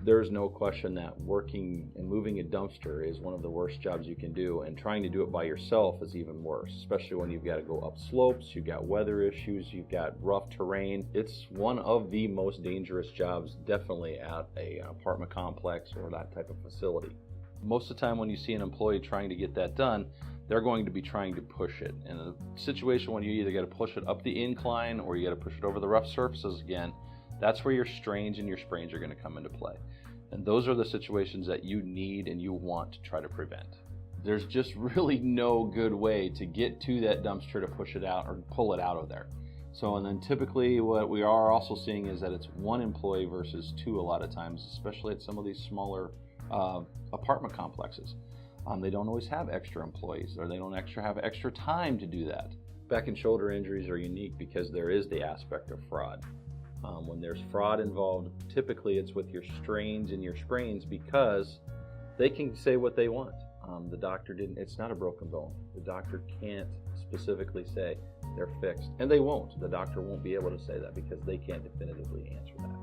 There's no question that working and moving a dumpster is one of the worst jobs you can do, and trying to do it by yourself is even worse, especially when you've got to go up slopes, you've got weather issues, you've got rough terrain. It's one of the most dangerous jobs, definitely at an apartment complex or that type of facility. Most of the time when you see an employee trying to get that done, they're going to be trying to push it. In a situation when you either got to push it up the incline or you got to push it over the rough surfaces again, that's where your strains and your sprains are going to come into play. And those are the situations that you need and you want to try to prevent. There's just really no good way to get to that dumpster to push it out or pull it out of there. So, and then typically what we are also seeing is that it's one employee versus two a lot of times, especially at some of these smaller apartment complexes. They don't always have extra employees, or they don't have extra time to do that. Back and shoulder injuries are unique because there is the aspect of fraud. When there's fraud involved, typically it's with your strains and your sprains because they can say what they want. The doctor didn't, it's not a broken bone. The doctor can't specifically say they're fixed, and they won't. The doctor won't be able to say that because they can't definitively answer that.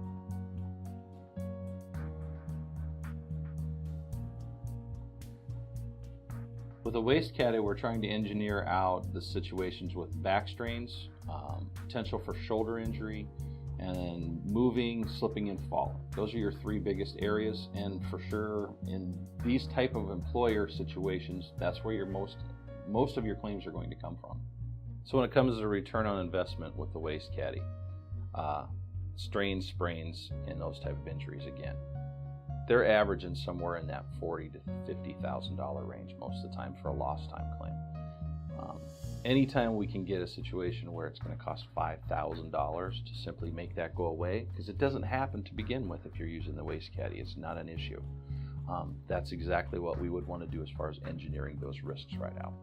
With a WasteCaddy, we're trying to engineer out the situations with back strains, potential for shoulder injury, and then moving, slipping, and falling. Those are your three biggest areas, and for sure in these type of employer situations, that's where your most of your claims are going to come from. So when it comes to return on investment with the WasteCaddy, strains, sprains, and those type of injuries again, they're averaging somewhere in that $40,000 to $50,000 range most of the time for a lost time claim. Anytime we can get a situation where it's going to cost $5,000 to simply make that go away, because it doesn't happen to begin with if you're using the WasteCaddy, it's not an issue. That's exactly what we would want to do as far as engineering those risks right out.